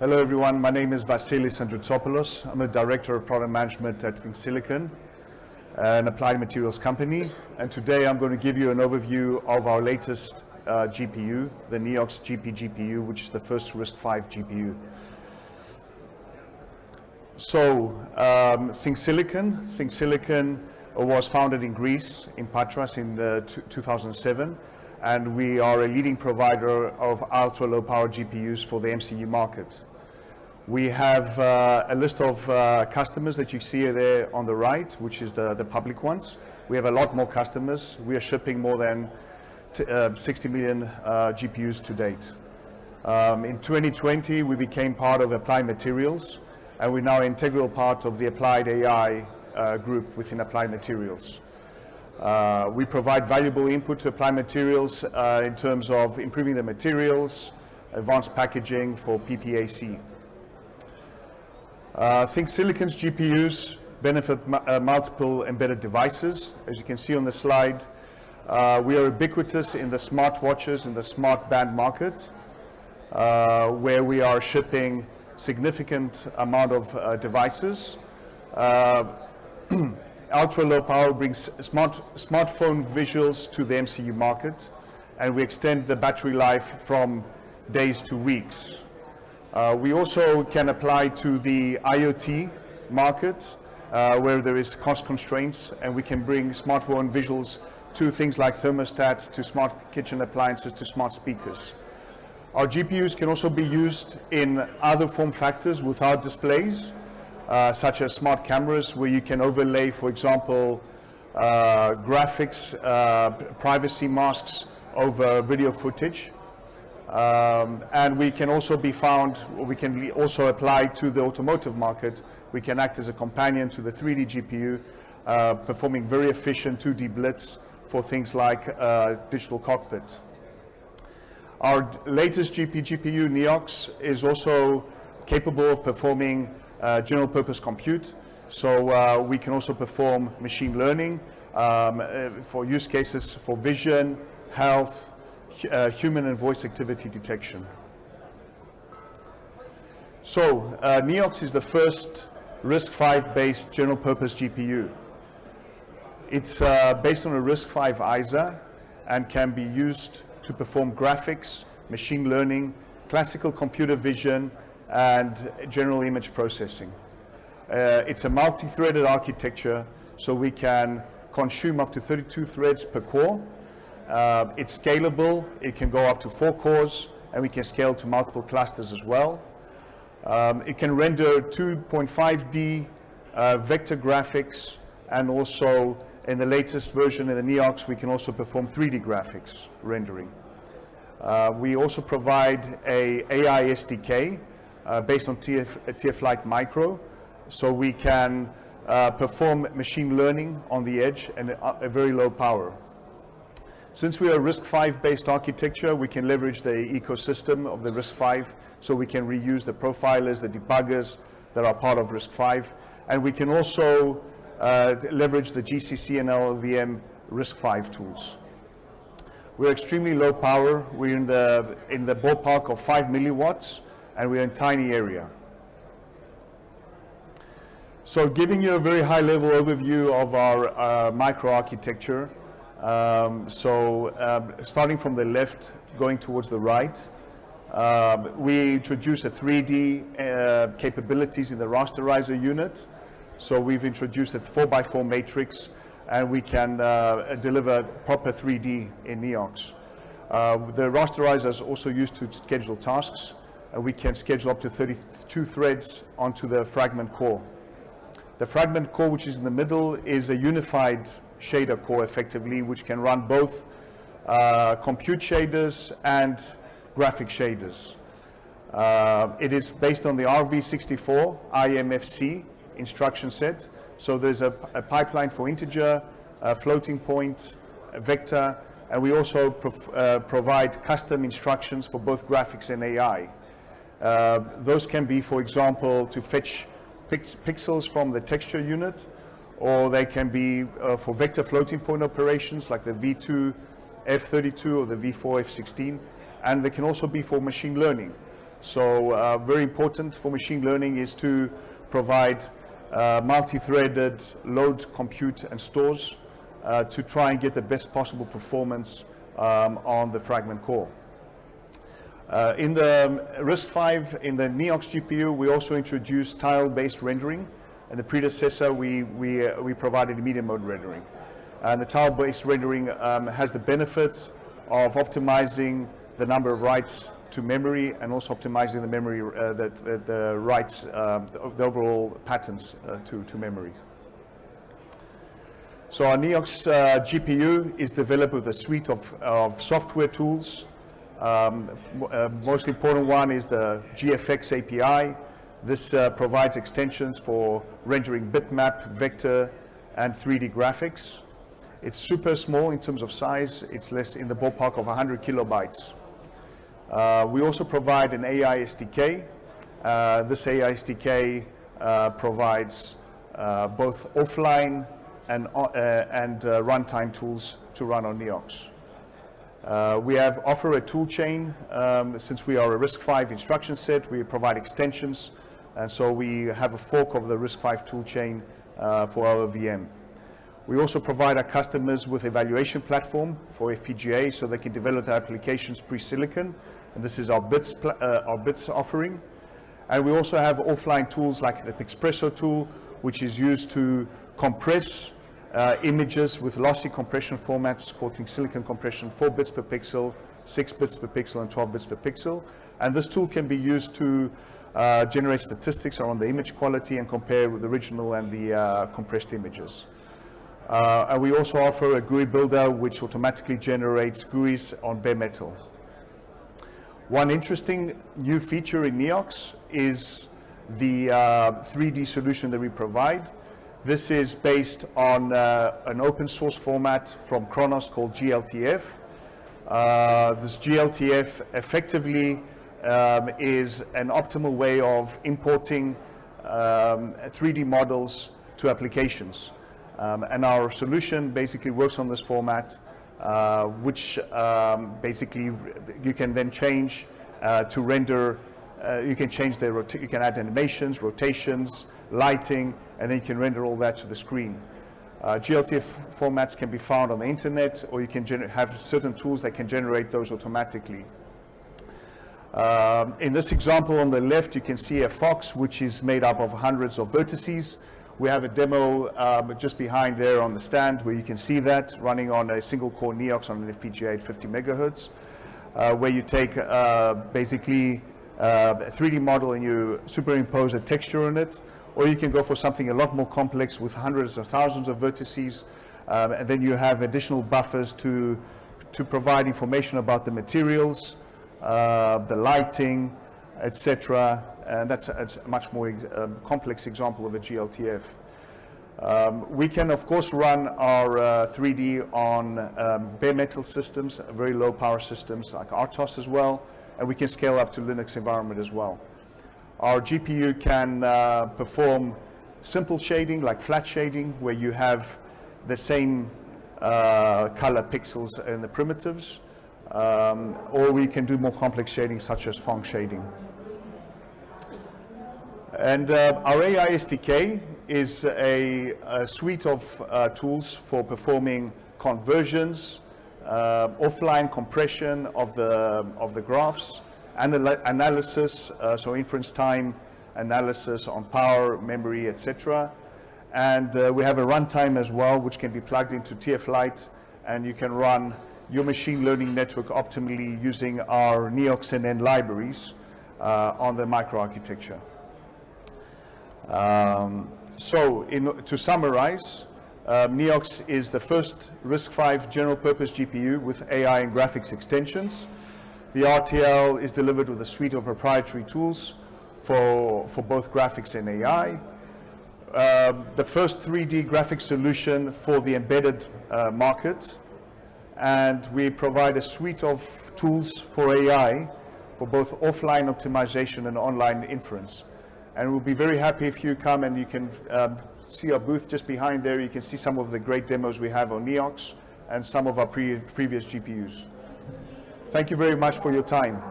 Hello everyone, my name is Vassilis Androutsopoulos. I'm a Director of Product Management at Silicon, an applied materials company. And today I'm going to give you an overview of our latest GPU, the NEOX GPGPU, which is the first RISC-V GPU. So, Silicon was founded in Greece, in Patras, in 2007. And we are a leading provider of ultra-low power GPUs for the MCU market. We have a list of customers that you see there on the right, which is the public ones. We have a lot more customers. We are shipping more than 60 million GPUs to date. In 2020, we became part of Applied Materials, and we're now an integral part of the Applied AI group within Applied Materials. We provide valuable input to Applied Materials in terms of improving the materials, advanced packaging for PPAC. Silicon's GPUs benefit multiple embedded devices. As you can see on the slide, we are ubiquitous in the smartwatches and the smart band market, where we are shipping significant amount of devices. Ultra low power brings smartphone visuals to the MCU market, and we extend the battery life from days to weeks. We also can apply to the IoT market, where there is cost constraints, and we can bring smartphone visuals to things like thermostats, to smart kitchen appliances, to smart speakers. Our GPUs can also be used in other form factors without displays, such as smart cameras, where you can overlay, for example, graphics, privacy masks over video footage. And we can also be found, we can also apply to the automotive market. We can act as a companion to the 3D GPU, performing very efficient 2D blitz for things like digital cockpit. Our latest GPGPU, NEOX, is also capable of performing general purpose compute. So we can also perform machine learning for use cases for vision, health, human and voice activity detection. So NEOX is the first RISC-V based general purpose GPU. It's based on a RISC-V ISA and can be used to perform graphics, machine learning, classical computer vision, and general image processing. It's a multi-threaded architecture, so we can consume up to 32 threads per core. It's scalable. It can go up to 4 cores, and we can scale to multiple clusters as well. It can render 2.5D vector graphics, and also in the latest version of the NEOX, we can also perform 3D graphics rendering. We also provide a AI SDK based on TF Lite Micro, so we can perform machine learning on the edge and a very low power. Since we are a RISC-V based architecture, we can leverage the ecosystem of the RISC-V, so we can reuse the profilers, the debuggers that are part of RISC-V, and we can also leverage the GCC and LLVM RISC-V tools. We're extremely low power. We're in the ballpark of 5 milliwatts, and we're in a tiny area. So giving you a very high level overview of our microarchitecture. Starting from the left, going towards the right, we introduced a 3D capabilities in the rasterizer unit. So we've introduced a 4x4 matrix, and we can deliver proper 3D in NEOX. The rasterizer is also used to schedule tasks, and we can schedule up to 32 threads onto the fragment core. The fragment core, which is in the middle, is a unified shader core effectively, which can run both compute shaders and graphic shaders. It is based on the RV64IMFC instruction set. So there's a pipeline for integer, floating point, vector, and we also provide custom instructions for both graphics and AI. Those can be, for example, to fetch pixels from the texture unit, or they can be for vector floating point operations like the V2 F32 or the V4 F16, and they can also be for machine learning. So very important for machine learning is to provide multi-threaded load, compute, and stores to try and get the best possible performance on the fragment core. In the RISC-V, in the NEOX GPU, we also introduced tile-based rendering. And the predecessor, we provided medium mode rendering. And the tile-based rendering has the benefits of optimizing the number of writes to memory and also optimizing the memory, the writes, the overall patterns to memory. So our NEOX GPU is developed with a suite of software tools. Most important one is the GFX API. This provides extensions for rendering bitmap, vector, and 3D graphics. It's super small in terms of size. It's less in the ballpark of 100 kilobytes. We also provide an AI SDK. This AI SDK provides both offline and runtime tools to run on NEOX. We offer a tool chain. Since we are a RISC-V instruction set, we provide extensions, and so we have a fork of the RISC-V tool chain for our VM. We also provide our customers with evaluation platform for FPGA so they can develop their applications pre-silicon, and this is our bits offering. And we also have offline tools like the Pixpresso tool, which is used to compress images with lossy compression formats called silicon compression, 4 bits per pixel, 6 bits per pixel, and 12 bits per pixel. And this tool can be used to generate statistics around the image quality and compare with the original and the compressed images. And we also offer a GUI builder which automatically generates GUIs on bare metal. One interesting new feature in NEOX is the 3D solution that we provide. This is based on an open source format from Kronos called GLTF. This GLTF effectively is an optimal way of importing 3D models to applications. And our solution basically works on this format, which basically you can then change to render. You can change you can add animations, rotations, lighting, and then you can render all that to the screen. GLTF formats can be found on the internet, or you can have certain tools that can generate those automatically. In this example on the left, you can see a fox which is made up of hundreds of vertices. We have a demo just behind there on the stand where you can see that running on a single core NEOX on an FPGA at 50 megahertz, where you take basically a 3D model and you superimpose a texture on it, or you can go for something a lot more complex with hundreds or thousands of vertices, and then you have additional buffers to provide information about the materials, the lighting, etc. And that's a much more complex example of a GLTF. We can, of course, run our 3D on bare metal systems, very low power systems like RTOS as well, and we can scale up to Linux environment as well. Our GPU can perform simple shading like flat shading, where you have the same color pixels in the primitives, or we can do more complex shading such as Phong shading. And our AI SDK is a suite of tools for performing conversions, offline compression of the graphs, analysis, so inference time analysis on power, memory, etc. And we have a runtime as well, which can be plugged into TF Lite, and you can run your machine learning network optimally using our NEOX NN libraries on the microarchitecture. To summarize, NEOX is the first RISC-V general purpose GPU with AI and graphics extensions. The RTL is delivered with a suite of proprietary tools for both graphics and AI. The first 3D graphics solution for the embedded market, and we provide a suite of tools for AI for both offline optimization and online inference. And we'll be very happy if you come and you can see our booth just behind there. You can see some of the great demos we have on NEOX and some of our previous GPUs. Thank you very much for your time.